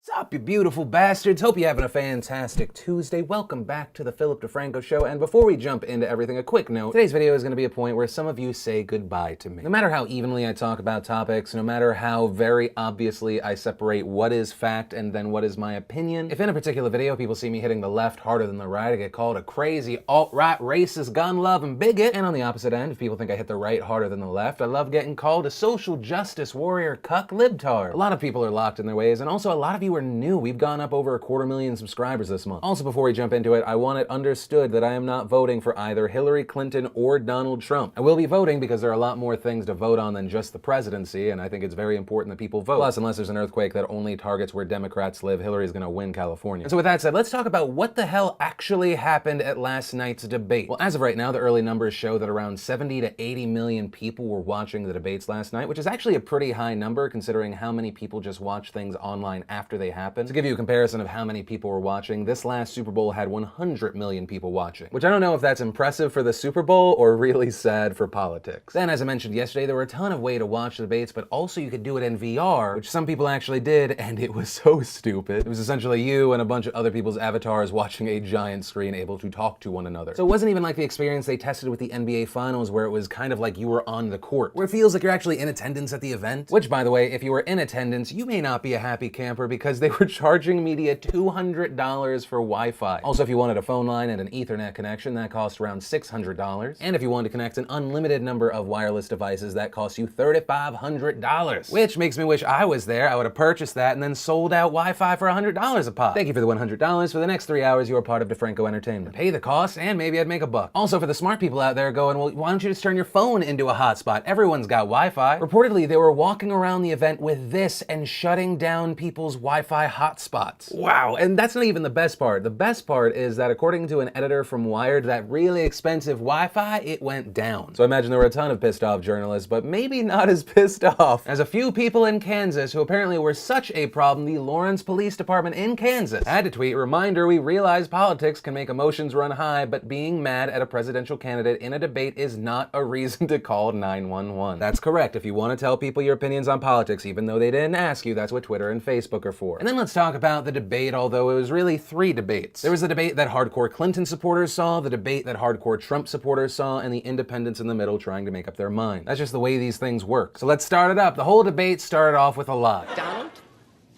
Sup, you beautiful bastards? Hope you're having a fantastic Tuesday. Welcome back to the DeFranco Show, and before we jump into everything, a quick note. Today's video is going to be a point where some of you say goodbye to me. No matter how evenly I talk about topics, no matter how very obviously I separate what is fact and then what is my opinion, if in a particular video people see me hitting the left harder than the right, I get called a crazy alt-right racist gun-loving bigot. And on the opposite end, if people think I hit the right harder than the left, I love getting called a social justice warrior cuck libtard. A lot of people are locked in their ways, and also a lot of you are new. We've gone up over 250,000 subscribers this month. Also, before we jump into it, I want it understood that I am not voting for either Hillary Clinton or Donald Trump. I will be voting because there are a lot more things to vote on than just the presidency, and I think it's very important that people vote. Plus, unless there's an earthquake that only targets where Democrats live, Hillary's gonna win California. And so with that said, let's talk about what the hell actually happened at last night's debate. Well, as of right now, the early numbers show that around 70 to 80 million people were watching the debates last night, which is actually a pretty high number considering how many people just watch things online after they happen. To give you a comparison of how many people were watching, this last Super Bowl had 100 million people watching, which I don't know if that's impressive for the Super Bowl or really sad for politics. Then, as I mentioned yesterday, there were a ton of ways to watch the debates, but also you could do it in VR, which some people actually did, and it was so stupid. It was essentially you and a bunch of other people's avatars watching a giant screen able to talk to one another. So it wasn't even like the experience they tested with the NBA Finals, where it was kind of like you were on the court, where it feels like you're actually in attendance at the event. Which, by the way, if you were in attendance, you may not be a happy camper because they were charging media $200 for Wi-Fi. Also, if you wanted a phone line and an Ethernet connection, that cost around $600. And if you wanted to connect an unlimited number of wireless devices, that cost you $3,500. Which makes me wish I was there. I would have purchased that and then sold out Wi-Fi for $100 a pop. Thank you for the $100. For the next 3 hours, you are part of DeFranco Entertainment. Pay the cost, and maybe I'd make a buck. Also, for the smart people out there going, well, why don't you just turn your phone into a hotspot? Everyone's got Wi-Fi. Reportedly, they were walking around the event with this and shutting down people's Wi-Fi hotspots. Wow, and that's not even the best part. The best part is that according to an editor from Wired, that really expensive Wi-Fi, it went down. So I imagine there were a ton of pissed off journalists, but maybe not as pissed off as a few people in Kansas who apparently were such a problem, the Lawrence Police Department in Kansas had to tweet, "Reminder, we realize politics can make emotions run high, but being mad at a presidential candidate in a debate is not a reason to call 911. That's correct. If you want to tell people your opinions on politics, even though they didn't ask you, that's what Twitter and Facebook are for. And then let's talk about the debate, although it was really 3 debates. There was the debate that hardcore Clinton supporters saw, the debate that hardcore Trump supporters saw, and the independents in the middle trying to make up their mind. That's just the way these things work. So let's start it up. The whole debate started off with a lie. Donald,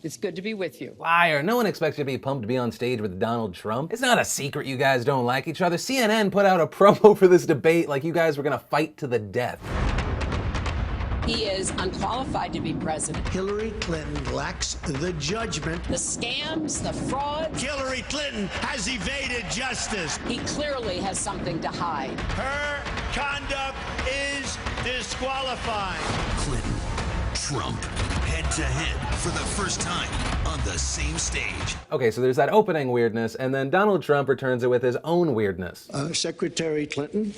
it's good to be with you. Liar. No one expects you to be pumped to be on stage with Donald Trump. It's not a secret you guys don't like each other. CNN put out a promo for this debate like you guys were gonna fight to the death. He is unqualified to be president. Hillary Clinton lacks the judgment. The scams, the fraud. Hillary Clinton has evaded justice. He clearly has something to hide. Her conduct is disqualified. Clinton, Trump, head-to-head for the first time on the same stage. Okay, so there's that opening weirdness, and then Donald Trump returns it with his own weirdness. Secretary Clinton,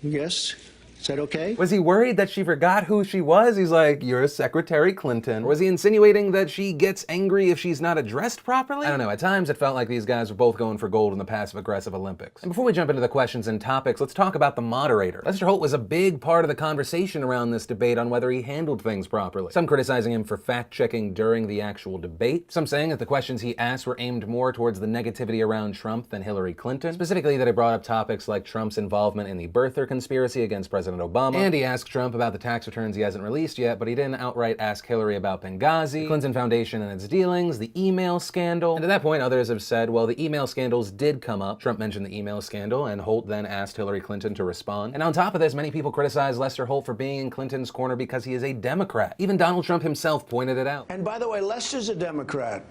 yes. Is that okay? Was he worried that she forgot who she was? He's like, you're Secretary Clinton. Or was he insinuating that she gets angry if she's not addressed properly? I don't know, at times it felt like these guys were both going for gold in the passive-aggressive Olympics. And before we jump into the questions and topics, let's talk about the moderator. Lester Holt was a big part of the conversation around this debate on whether he handled things properly. Some criticizing him for fact-checking during the actual debate. Some saying that the questions he asked were aimed more towards the negativity around Trump than Hillary Clinton. Specifically that he brought up topics like Trump's involvement in the birther conspiracy against President Obama, and he asked Trump about the tax returns he hasn't released yet, but he didn't outright ask Hillary about Benghazi, the Clinton Foundation and its dealings, the email scandal. And at that point, others have said, well, the email scandals did come up. Trump mentioned the email scandal, and Holt then asked Hillary Clinton to respond. And on top of this, many people criticize Lester Holt for being in Clinton's corner because he is a Democrat. Even Donald Trump himself pointed it out. And by the way, Lester's a Democrat.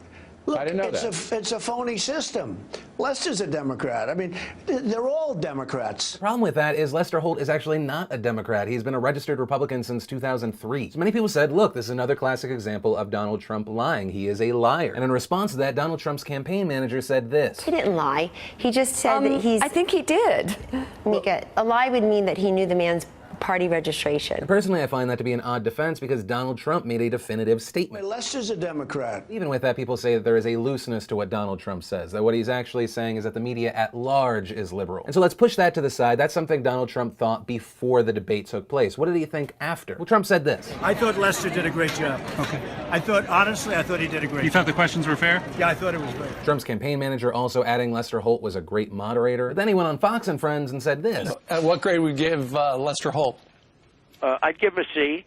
Look, I didn't know it's a phony system. Lester's a Democrat. I mean, they're all Democrats. The problem with that is Lester Holt is actually not a Democrat. He's been a registered Republican since 2003. So many people said, look, this is another classic example of Donald Trump lying. He is a liar. And in response to that, Donald Trump's campaign manager said this. He didn't lie. He just said that he's... I think he did. Mika, a lie would mean that he knew the man's party registration. And personally, I find that to be an odd defense because Donald Trump made a definitive statement. Lester's a Democrat. Even with that, people say that there is a looseness to what Donald Trump says, that what he's actually saying is that the media at large is liberal. And so let's push that to the side. That's something Donald Trump thought before the debate took place. What did he think after? Well, Trump said this. I thought Lester did a great job. Okay. Honestly, I thought he did a great job. You thought the questions were fair? Yeah, I thought it was great. Trump's campaign manager also adding Lester Holt was a great moderator. But then he went on Fox and Friends and said this. What grade would you give Lester Holt? I'd give him a C.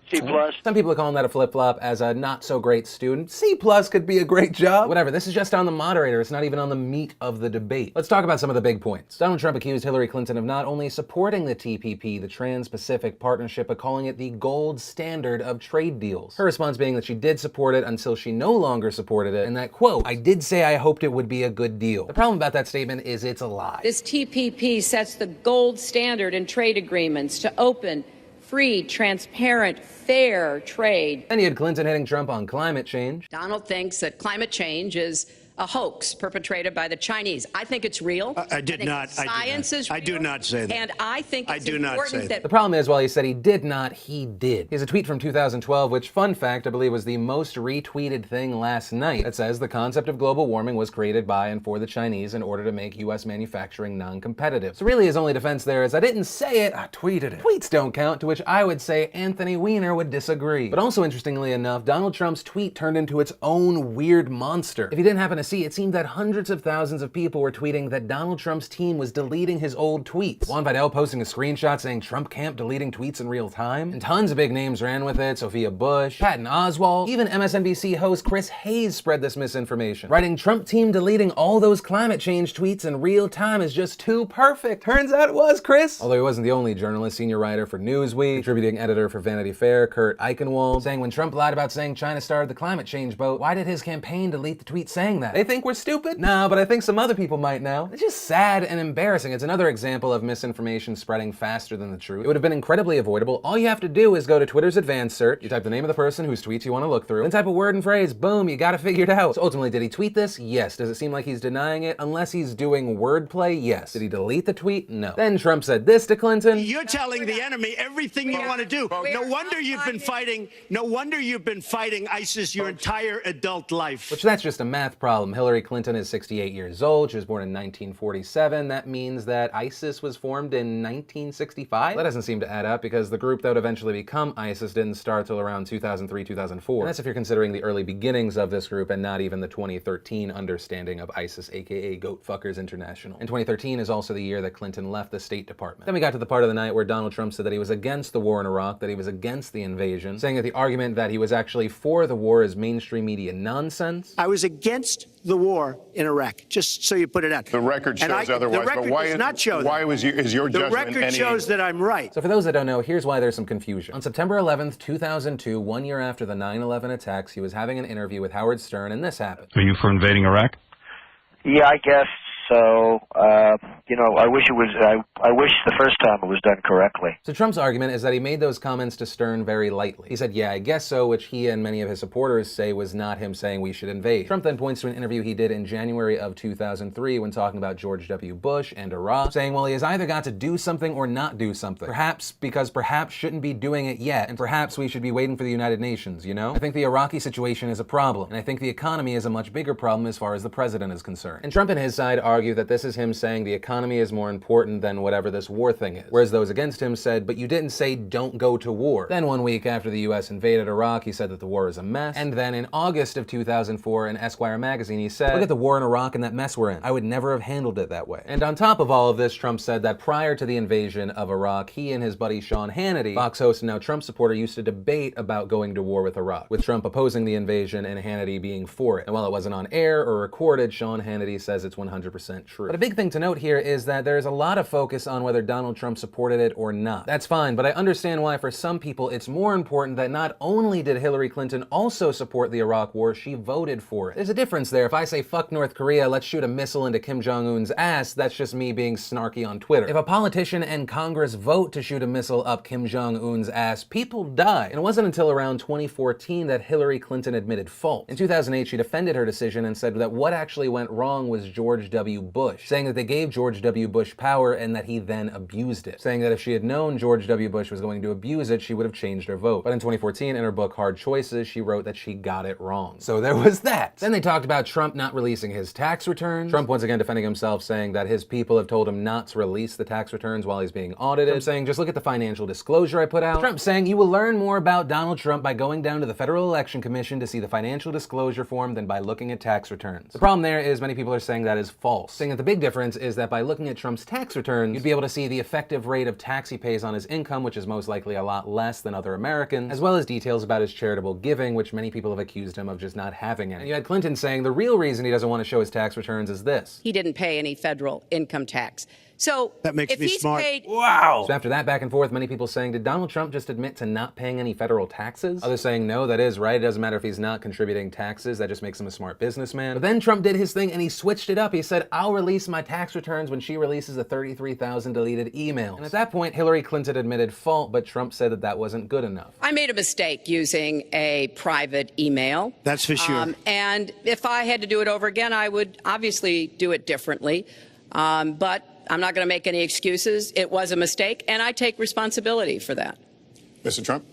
C+. Some people are calling that a flip-flop as a not-so-great student. C+ could be a great job. Whatever, this is just on the moderator. It's not even on the meat of the debate. Let's talk about some of the big points. Donald Trump accused Hillary Clinton of not only supporting the TPP, the Trans-Pacific Partnership, but calling it the gold standard of trade deals. Her response being that she did support it until she no longer supported it, and that, quote, I did say I hoped it would be a good deal. The problem about that statement is it's a lie. This TPP sets the gold standard in trade agreements to open, free, transparent, fair trade. Then you had Clinton hitting Trump on climate change. Donald thinks that climate change is a hoax perpetrated by the Chinese. I think it's real. I did not. Science is real. I do not say that. And I think it's I do not important say that. The problem is, while he said he did not, he did. He has a tweet from 2012, which, fun fact, I believe was the most retweeted thing last night, that says the concept of global warming was created by and for the Chinese in order to make U.S. manufacturing non-competitive. So really his only defense there is, I didn't say it, I tweeted it. Tweets don't count, to which I would say Anthony Weiner would disagree. But also interestingly enough, Donald Trump's tweet turned into its own weird monster. If you didn't happen to see, it seemed that hundreds of thousands of people were tweeting that Donald Trump's team was deleting his old tweets. Juan Vidal posting a screenshot saying Trump camp deleting tweets in real time. And tons of big names ran with it. Sophia Bush, Patton Oswalt, even MSNBC host Chris Hayes spread this misinformation, writing Trump team deleting all those climate change tweets in real time is just too perfect. Turns out it was Chris. Although he wasn't the only journalist, senior writer for Newsweek, contributing editor for Vanity Fair, Kurt Eichenwald, saying when Trump lied about saying China started the climate change boat, why did his campaign delete the tweet saying that? They think we're stupid? Nah, but I think some other people might now. It's just sad and embarrassing. It's another example of misinformation spreading faster than the truth. It would have been incredibly avoidable. All you have to do is go to Twitter's advanced search, you type the name of the person whose tweets you want to look through, then type a word and phrase, boom, you got it figured out. So ultimately, did he tweet this? Yes. Does it seem like he's denying it? Unless he's doing wordplay? Yes. Did he delete the tweet? No. Then Trump said this to Clinton. You're telling the enemy everything you want to do. No wonder you've been fighting. No wonder you've been fighting ISIS your entire adult life. Which that's just a math problem. Hillary Clinton is 68 years old. She was born in 1947. That means that ISIS was formed in 1965? That doesn't seem to add up because the group that would eventually become ISIS didn't start till around 2003, 2004. And that's if you're considering the early beginnings of this group and not even the 2013 understanding of ISIS, aka Goat Fuckers International. And 2013 is also the year that Clinton left the State Department. Then we got to the part of the night where Donald Trump said that he was against the war in Iraq, that he was against the invasion, saying that the argument that he was actually for the war is mainstream media nonsense. I was against the war in Iraq, just so you put it out. The record shows otherwise, the record but why does not show that. Why is your the judgment record shows that I'm right. So for those that don't know, here's why there's some confusion. On September 11th, 2002, 1 year after the 9/11 attacks, he was having an interview with Howard Stern, and this happened. Are you for invading Iraq? Yeah, I guess so. I wish it was. I wish the first time it was done correctly. So Trump's argument is that he made those comments to Stern very lightly. He said, yeah, I guess so, which he and many of his supporters say was not him saying we should invade. Trump then points to an interview he did in January of 2003 when talking about George W. Bush and Iraq, saying, well, he has either got to do something or not do something. Perhaps because perhaps shouldn't be doing it yet, and perhaps we should be waiting for the United Nations, you know? I think the Iraqi situation is a problem, and I think the economy is a much bigger problem as far as the president is concerned. And Trump and his side argue that this is him saying the economy is more important than whatever this war thing is. Whereas those against him said, but you didn't say don't go to war. Then 1 week after the US invaded Iraq, he said that the war is a mess. And then in August of 2004 in Esquire magazine, he said, look at the war in Iraq and that mess we're in. I would never have handled it that way. And on top of all of this, Trump said that prior to the invasion of Iraq, he and his buddy Sean Hannity, Fox host and now Trump supporter, used to debate about going to war with Iraq, with Trump opposing the invasion and Hannity being for it. And while it wasn't on air or recorded, Sean Hannity says it's 100% true. But a big thing to note here is that there's a lot of focus on whether Donald Trump supported it or not. That's fine, but I understand why for some people it's more important that not only did Hillary Clinton also support the Iraq war, she voted for it. There's a difference there. If I say fuck North Korea, let's shoot a missile into Kim Jong-un's ass, that's just me being snarky on Twitter. If a politician and Congress vote to shoot a missile up Kim Jong-un's ass, people die. And it wasn't until around 2014 that Hillary Clinton admitted fault. In 2008, she defended her decision and said that what actually went wrong was George W. Bush, saying that they gave George George W. Bush power and that he then abused it, saying that if she had known George W. Bush was going to abuse it, she would have changed her vote. But in 2014, in her book Hard Choices, she wrote that she got it wrong. So there was that. Then they talked about Trump not releasing his tax returns. Trump once again defending himself, saying that his people have told him not to release the tax returns while he's being audited. Trump saying, just look at the financial disclosure I put out. Trump saying, you will learn more about Donald Trump by going down to the Federal Election Commission to see the financial disclosure form than by looking at tax returns. The problem there is many people are saying that is false, saying that the big difference is that by looking at Trump's tax returns, you'd be able to see the effective rate of tax he pays on his income, which is most likely a lot less than other Americans, as well as details about his charitable giving, which many people have accused him of just not having any. And you had Clinton saying the real reason he doesn't want to show his tax returns is this. He didn't pay any federal income tax. So That makes if me he's smart. paid Wow! So after that back and forth, many people saying, did Donald Trump just admit to not paying any federal taxes? Others saying, no, that is right. It doesn't matter if he's not contributing taxes. That just makes him a smart businessman. But then Trump did his thing and he switched it up. He said, I'll release my tax returns when she releases the 33,000 deleted emails. And at that point, Hillary Clinton admitted fault, but Trump said that that wasn't good enough. I made a mistake using a private email. That's for sure. And if I had to do it over again, I would obviously do it differently. But I'm not going to make any excuses. It was a mistake, and I take responsibility for that. Mr. Trump?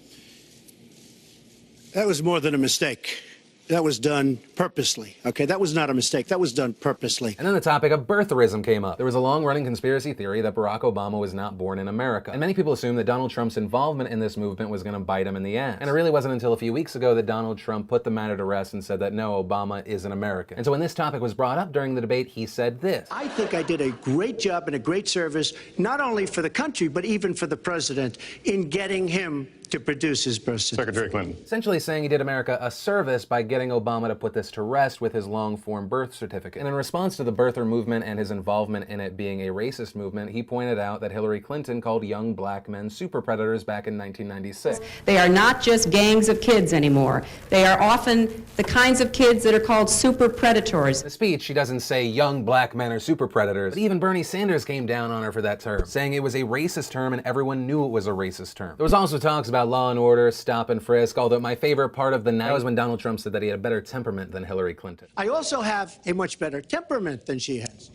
That was more than a mistake. That was done purposely, okay? That was not a mistake. That was done purposely. And then the topic of birtherism came up. There was a long-running conspiracy theory that Barack Obama was not born in America. And many people assumed that Donald Trump's involvement in this movement was going to bite him in the ass. And it really wasn't until a few weeks ago that Donald Trump put the matter to rest and said that no, Obama is an American. And so when this topic was brought up during the debate, he said this. I think I did a great job and a great service, not only for the country, but even for the president in getting him to produce his birth certificate. Secretary Clinton. Essentially saying he did America a service by getting Obama to put this to rest with his long-form birth certificate. And in response to the birther movement and his involvement in it being a racist movement, he pointed out that Hillary Clinton called young black men super predators back in 1996. They are not just gangs of kids anymore. They are often the kinds of kids that are called super predators. In the speech, she doesn't say young black men are super predators, but even Bernie Sanders came down on her for that term, saying it was a racist term and everyone knew it was a racist term. There was also talks about law and order, stop and frisk, although my favorite part of the night was when Donald Trump said that he had a better temperament than Hillary Clinton. I also have a much better temperament than she has,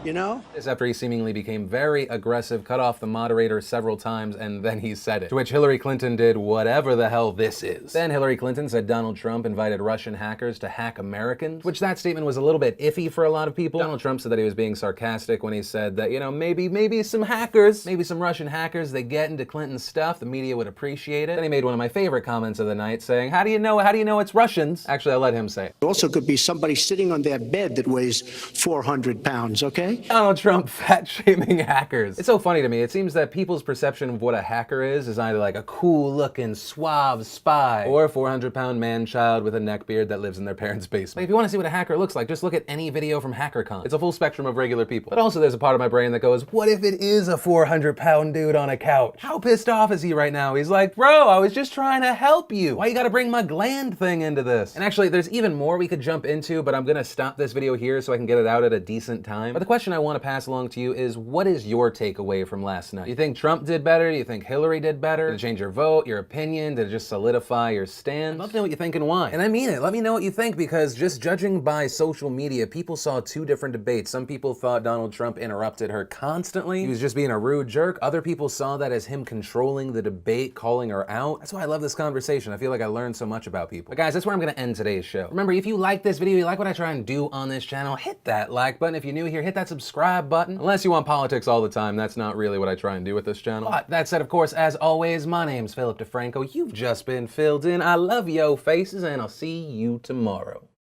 you know? This after he seemingly became very aggressive, cut off the moderator several times, and then he said it. To which Hillary Clinton did whatever the hell this is. Then Hillary Clinton said Donald Trump invited Russian hackers to hack Americans, which that statement was a little bit iffy for a lot of people. Donald Trump said that he was being sarcastic when he said that, you know, maybe some hackers, maybe some Russian hackers, they get into Clinton's stuff, the media would appreciate it. Then he made one of my favorite comments of the night saying, how do you know it's Russians? Actually, I'll let him say it. It also could be somebody sitting on their bed that weighs 400 pounds, okay? Donald Trump fat-shaming hackers. It's so funny to me. It seems that people's perception of what a hacker is either like a cool-looking, suave spy or a 400-pound man-child with a neckbeard that lives in their parents' basement. Like, if you want to see what a hacker looks like, just look at any video from HackerCon. It's a full spectrum of regular people. But also there's a part of my brain that goes, what if it is a 400-pound dude on a couch? How pissed off is he right now? He's like, bro, I was just trying to help you. Why you gotta bring my gland thing into this? And actually, there's even more we could jump into, but I'm gonna stop this video here so I can get it out at a decent time. But the question I want to pass along to you is, what is your takeaway from last night? Do you think Trump did better? Do you think Hillary did better? Did it change your vote, your opinion? Did it just solidify your stand? I'd love to know what you think and why. And I mean it. Let me know what you think, because just judging by social media, people saw two different debates. Some people thought Donald Trump interrupted her constantly. He was just being a rude jerk. Other people saw that as him controlling the debate, calling her out. That's why I love this conversation. I feel like I learned so much about people. But guys, that's where I'm gonna end today's show. Remember, if you like this video, you like what I try and do on this channel, hit that like button. If you're new here, hit that subscribe button. Unless you want politics all the time, that's not really what I try and do with this channel. But that said, of course, as always, my name's Philip DeFranco. You've just been filled in. I love yo faces, and I'll see you tomorrow.